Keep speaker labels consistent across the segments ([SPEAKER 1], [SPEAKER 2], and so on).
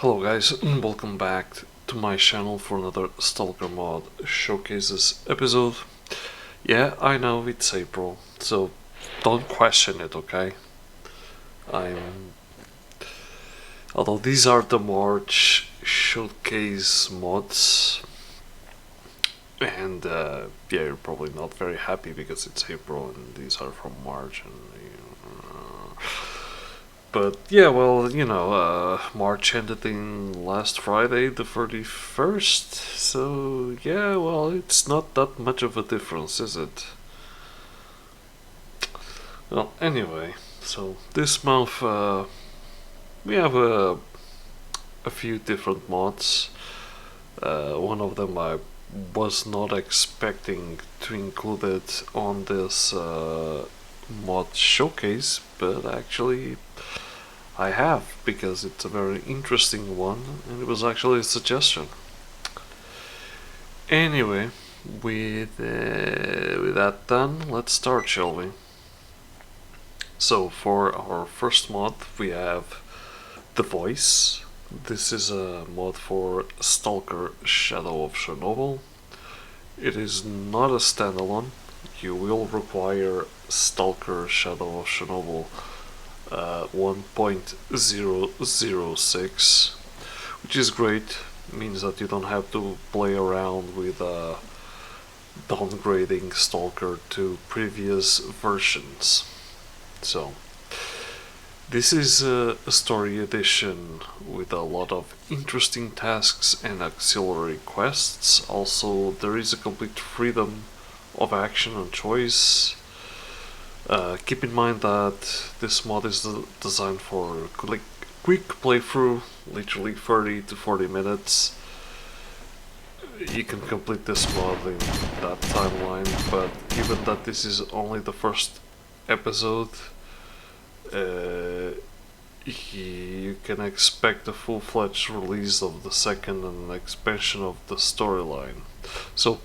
[SPEAKER 1] Hello guys, welcome back to my channel for another Stalker mod showcases episode. Yeah, I know it's April, so don't question it, okay? I'm... Although these are the March showcase mods, and yeah, you're probably not very happy because it's April and these are from March and... But yeah, well, March ended in last Friday, the 31st, so yeah, well, it's not that much of a difference, is it? Well, anyway, so this month we have a few different mods. One of them I was not expecting to include it on this mod showcase, but actually I have, because it's a very interesting one and it was actually a suggestion. Anyway, with that done, let's start, shall we? So for our first mod we have The Voice. This is a mod for Stalker Shadow of Chernobyl. It is not a standalone. You will require Stalker Shadow of Chernobyl 1.006, which is great. It means that you don't have to play around with downgrading Stalker to previous versions. So this is a story edition with a lot of interesting tasks and auxiliary quests. Also, there is a complete freedom of action and choice. Keep in mind that this mod is designed for quick playthrough, literally 30 to 40 minutes. You can complete this mod in that timeline, but given that this is only the first episode, you can expect a full-fledged release of the second and an expansion of the storyline. So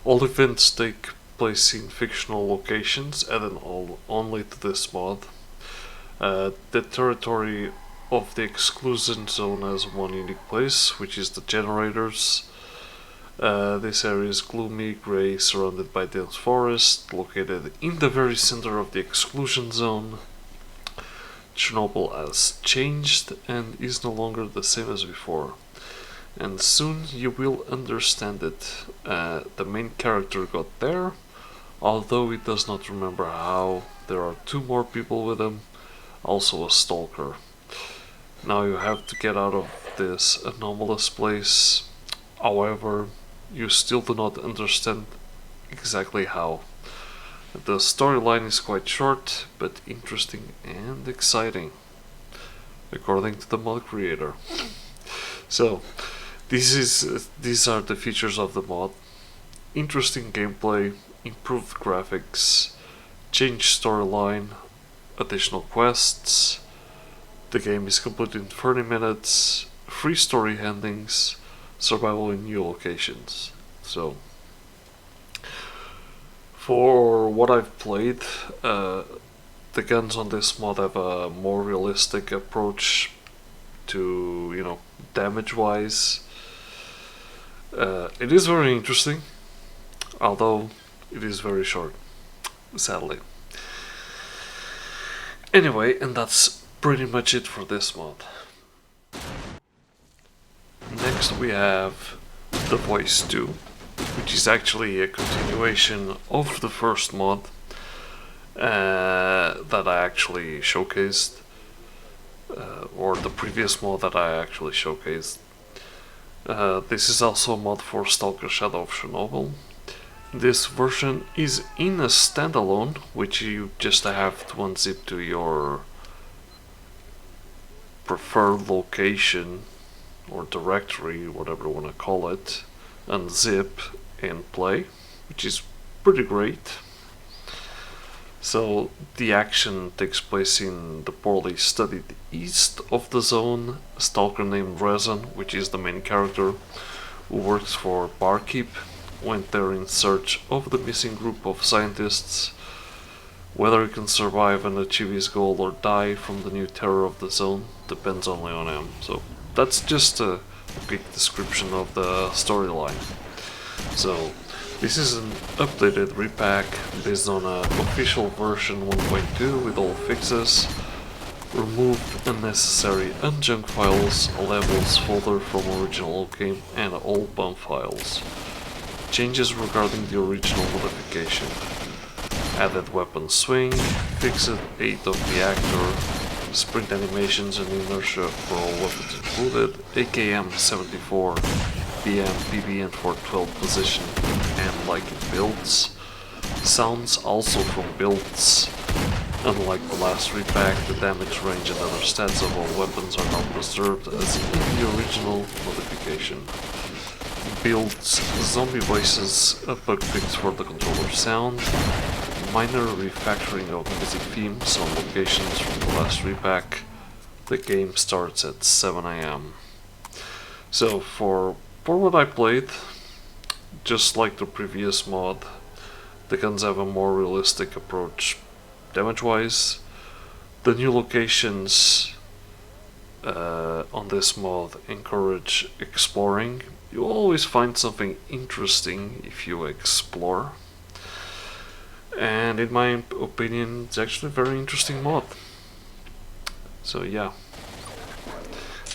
[SPEAKER 1] all events take place in fictional locations, added only to this mod. The territory of the exclusion zone has one unique place, which is the generators. This area is gloomy, grey, surrounded by dense forest, located in the very center of the exclusion zone. Chernobyl has changed and is no longer the same as before, and soon you will understand it. The main character got there, although he does not remember how. There are two more people with him, also a stalker. Now you have to get out of this anomalous place. However, you still do not understand exactly how. The storyline is quite short, but interesting and exciting, according to the mod creator. So, these are the features of the mod: interesting gameplay, improved graphics, changed storyline, additional quests. The game is complete in 30 minutes, free story endings, survival in new locations. So, for what I've played, the guns on this mod have a more realistic approach to, damage wise. It is very interesting, although it is very short, sadly. Anyway, and that's pretty much it for this mod. Next we have The Voice 2, which is actually a continuation of the first mod that I actually showcased, or the previous mod that I actually showcased. This is also a mod for Stalker Shadow of Chernobyl. This version is in a standalone, which you just have to unzip to your preferred location or directory, whatever you want to call it, unzip and play, which is pretty great. So the action takes place in the poorly studied east of the zone. A stalker named Rezan, which is the main character, who works for Barkeep, went there in search of the missing group of scientists. Whether he can survive and achieve his goal or die from the new terror of the zone depends only on him. So that's just a quick description of the storyline. So this is an updated repack based on an official version 1.2 with all fixes. Removed unnecessary unjunk files, a levels folder from original game, and all bump files. Changes regarding the original modification. Added weapon swing, fixed 8 of the actor, sprint animations and inertia for all weapons included, A.K.E.R. 74, V.A.M.P and for 12 position and like in builds. Sounds also from builds. Unlike the last repack, the damage range and other stats of all weapons are not preserved as in the original modification. Builds, zombie voices, a bug fix for the controller sound, minor refactoring of music themes on locations from the last repack. The game starts at 7 AM. So for what I played, just like the previous mod, the guns have a more realistic approach damage-wise. The new locations on this mod encourage exploring. You always find something interesting if you explore. And in my opinion, it's actually a very interesting mod. So yeah.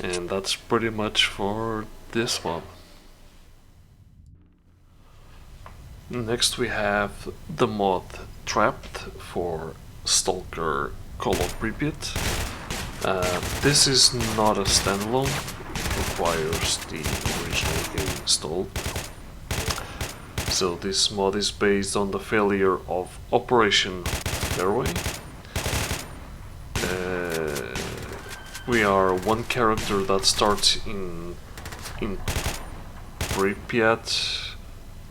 [SPEAKER 1] And that's pretty much for this mod. Next we have the mod Trapped for Stalker Call of Pripyat. This is not a standalone, it requires the original game installed. So this mod is based on the failure of Operation Fairway. We are one character that starts in Pripyat.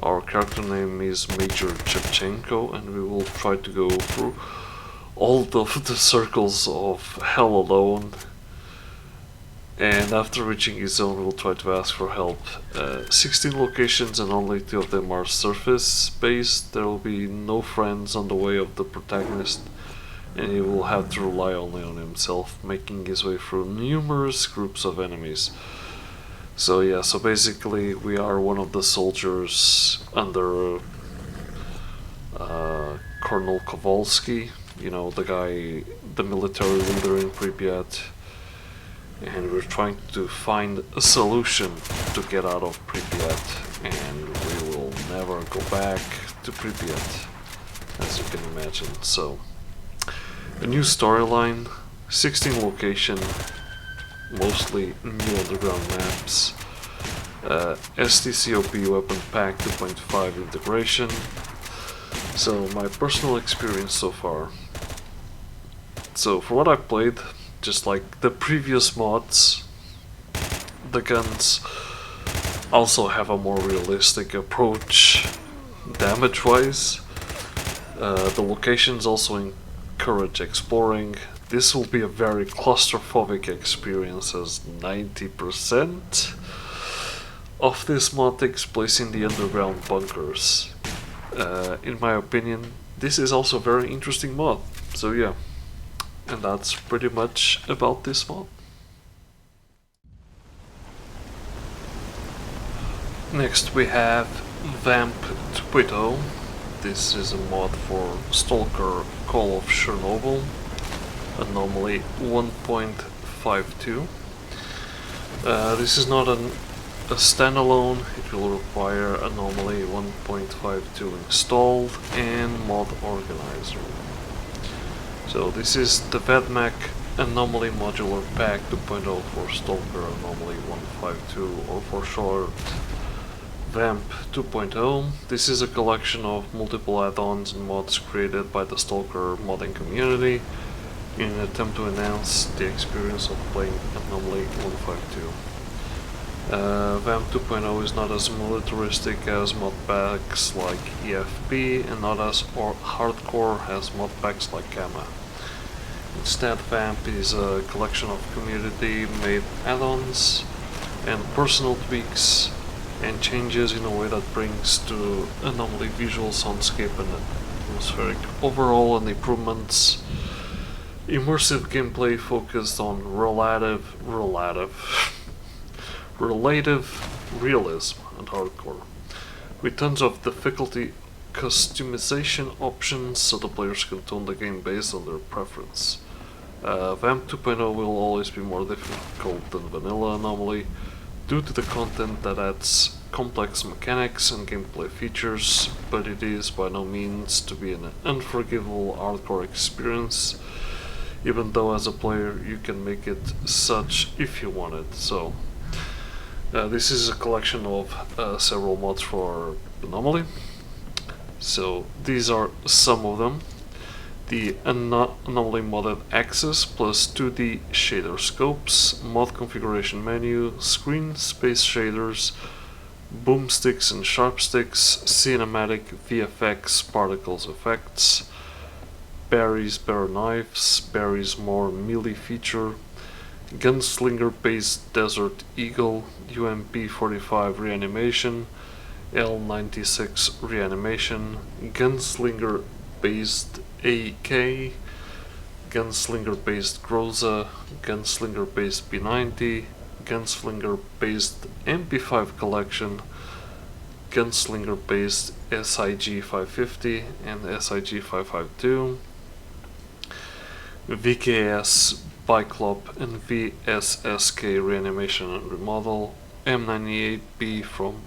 [SPEAKER 1] Our character name is Major Chevchenko, and we will try to go through all of the circles of hell alone. And after reaching his zone, we'll try to ask for help. 16 locations and only 2 of them are surface based. There will be no friends on the way of the protagonist, and he will have to rely only on himself, making his way through numerous groups of enemies. So yeah, so basically we are one of the soldiers under Colonel Kowalski, you know, the guy, the military leader in Pripyat, and we're trying to find a solution to get out of Pripyat, and we will never go back to Pripyat, as you can imagine. So, a new storyline, 16 location, mostly new underground maps, S.T.A.L.K.E.R weapon pack 2.5 integration. So my personal experience so far. So for what I've played, just like the previous mods, the guns also have a more realistic approach damage wise. The locations also encourage exploring. This will be a very claustrophobic experience, as 90% of this mod takes place in the underground bunkers. In my opinion, this is also a very interesting mod. So yeah, and that's pretty much about this mod. Next we have V.A.M.P Twito. This is a mod for Stalker Call of Chernobyl. Anomaly 1.52. This is not an a standalone, it will require Anomaly 1.52 installed and Mod Organizer. So this is the V.A.M.P Anomaly Modular Pack 2.0 for Stalker Anomaly 152, or for short V.A.M.P 2.0. This is a collection of multiple add-ons and mods created by the Stalker modding community in an attempt to enhance the experience of playing Anomaly 152. V.A.M.P 2.0 is not as militaristic as mod packs like E.F.P and not as hardcore as mod packs like Gamma. Instead, V.A.M.P is a collection of community-made add-ons and personal tweaks and changes in a way that brings to Anomaly visual, soundscape and atmospheric overall and improvements. Immersive gameplay focused on relative realism and hardcore, with tons of difficulty customization options so the players can tune the game based on their preference. V.A.M.P 2.0 will always be more difficult than vanilla Anomaly due to the content that adds complex mechanics and gameplay features, but it is by no means to be an unforgivable hardcore experience, even though as a player you can make it such if you want it. So this is a collection of several mods for Anomaly. So these are some of them. The Anomaly modded axis plus 2D shader scopes, mod configuration menu, screen space shaders, boomsticks and sharpsticks, cinematic VFX particles effects, Barry's better knives, Barry's more melee feature, Gunslinger based Desert Eagle, UMP-45 reanimation, L96 reanimation, Gunslinger based AK, Gunslinger based Groza, Gunslinger based P90, Gunslinger based MP5 collection, Gunslinger based SIG 550 and SIG 552, VKS Biclop and VSSK reanimation and remodel, M98B from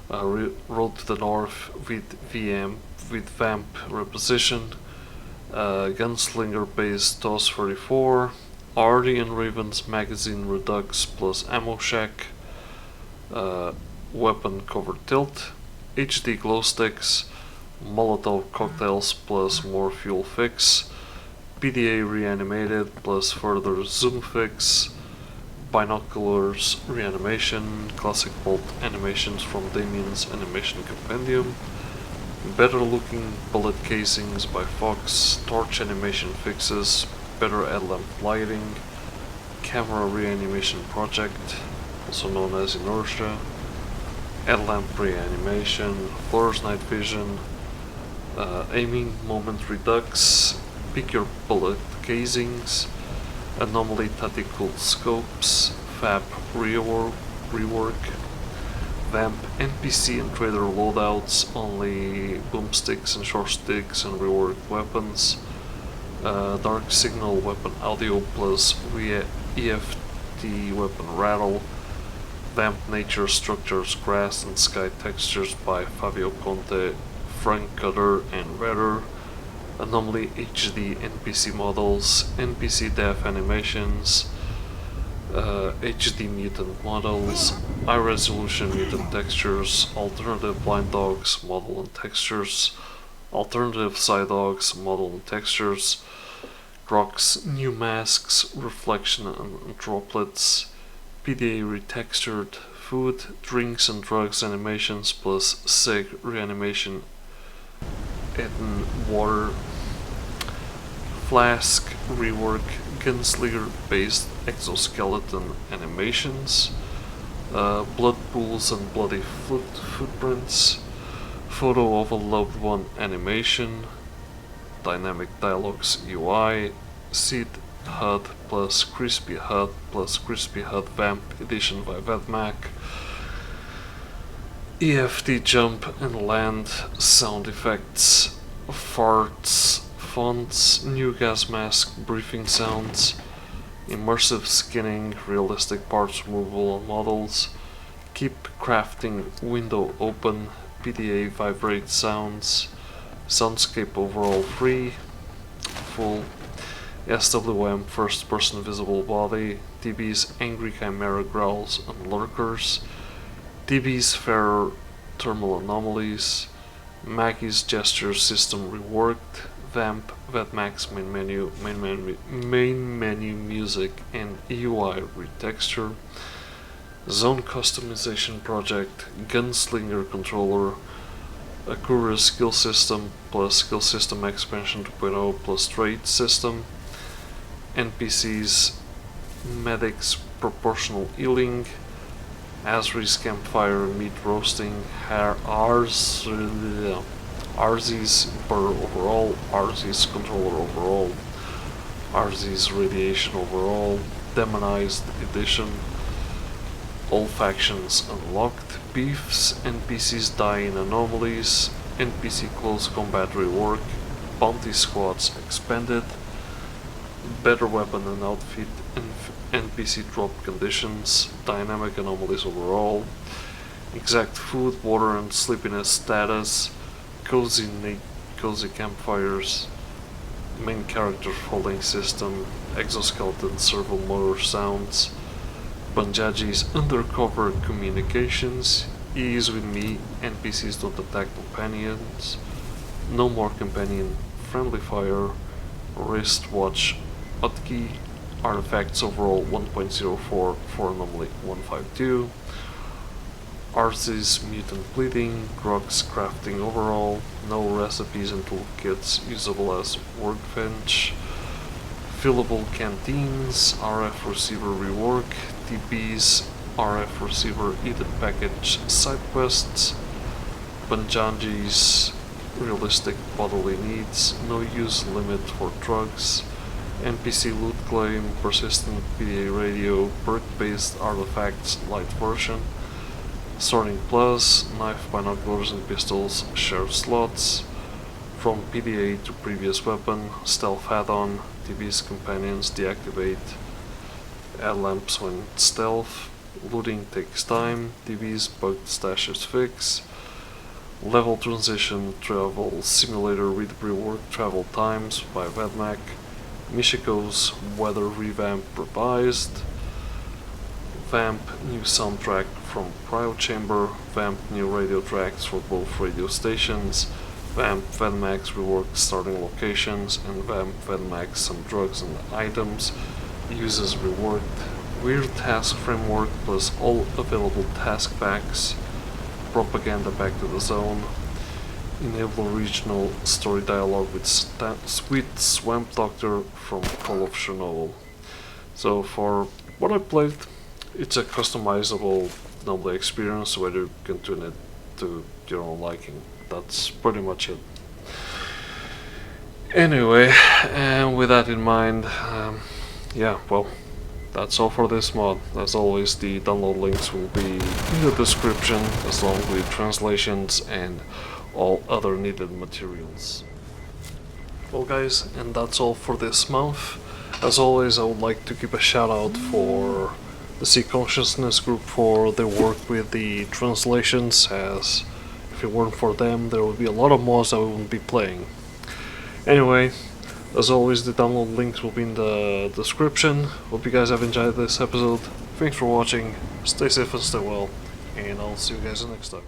[SPEAKER 1] Road to the North with V.A.M.P repositioned, Gunslinger based TOS 34, Artie and Raven's magazine Redux plus Ammo Shack, weapon cover tilt, HD glow sticks, Molotov cocktails plus more fuel fix, PDA reanimated plus further zoom fix, binoculars reanimation, classic bolt animations from Damien's animation compendium, better looking bullet casings by Fox, torch animation fixes, better headlamp lighting, camera reanimation project, also known as Inertia, headlamp reanimation, Floor's night vision, aiming moment redux, pick your bullet casings, Anomaly tactical scopes, FAP rework, V.A.M.P NPC and trader loadouts, only boomsticks and short sticks and reworked weapons, Dark Signal weapon audio plus EFT weapon rattle, V.A.M.P nature structures grass and sky textures by Fabio Conte, Frank Cutter and Redder, Anomaly HD NPC models, NPC death animations, HD mutant models, high resolution mutant textures, alternative blind dogs model and textures, alternative side dogs model and textures, Grok's new masks, reflection and droplets, PDA retextured food, drinks and drugs animations plus SEG reanimation and water, Flask rework, Gunslinger based exoskeleton animations, blood pools and bloody footprints, photo of a loved one animation, dynamic dialogues UI, Seed HUD plus Crispy HUD V.A.M.P edition by V.A.M.P, EFT jump and land sound effects, farts, fonts, new gas mask briefing sounds, immersive skinning, realistic parts removal on models, Keep crafting window open. PDA vibrate sounds. Soundscape overall free. Full. S.W.M. first person visible body. DB's angry chimera growls and lurkers. DB's fairer thermal anomalies. Maggie's gesture system reworked. V.A.M.P. Vetmax main menu music and UI retexture. Zone customization project. Gunslinger controller. Akura skill system plus skill system expansion 2.0 plus trade system. NPCs, medics, proportional healing, Asri's campfire, meat roasting, Arzy's burr overall, Arzy's controller overall, Arzy's radiation overall, demonized edition, all factions unlocked, beefs, NPCs dying anomalies, NPC close combat rework, bounty squads expanded, better weapon and outfit, NPC drop conditions, dynamic anomalies overall, exact food, water and sleepiness status, cozy campfires, main character folding system, exoskeleton servo motor sounds, Banjaji's undercover communications, ease with me, NPCs don't attack companions, no more companion friendly fire, wristwatch hotkey, artifacts overall 1.04 for anomaly 152, Arce's mutant bleeding, Grog's crafting overall, no recipes and toolkits usable as workbench, fillable canteens, RF receiver rework, DB's RF receiver hidden package side quests, Banjanji's realistic bodily needs, no use limit for drugs, NPC loot claim, persistent PDA radio, perk-based artifacts light version, sorting plus, knife, binoculars and pistols shared slots, from PDA to previous weapon, stealth add-on, DB's companions deactivate, add lamps when stealth, looting takes time, DB's bugged stashes fix, level transition travel simulator with rework travel times by Vedmak, Michiko's weather revamp revised, V.A.M.P. new soundtrack from Cryo Chamber, V.A.M.P. new radio tracks for both radio stations, V.A.M.P. Vedmax reworked starting locations, and V.A.M.P. Vedmax some drugs and items, uses reworked, weird task framework plus all available task packs, propaganda back to the zone, enable regional story dialogue with sweet Swamp Doctor from Call of Chernobyl. So for what I played, it's a customizable noble experience where you can tune it to your own liking. That's pretty much it. Anyway, and with that in mind, yeah, well, that's all for this mod. As always, the download links will be in the description, as long with translations and all other needed materials. Well guys, and that's all for this month. As always, I would like to give a shout out for the Sea Consciousness group for their work with the translations, as if it weren't for them, there would be a lot of mods that we wouldn't be playing. Anyway, as always, the download links will be in the description. Hope you guys have enjoyed this episode. Thanks for watching, stay safe and stay well, and I'll see you guys next time.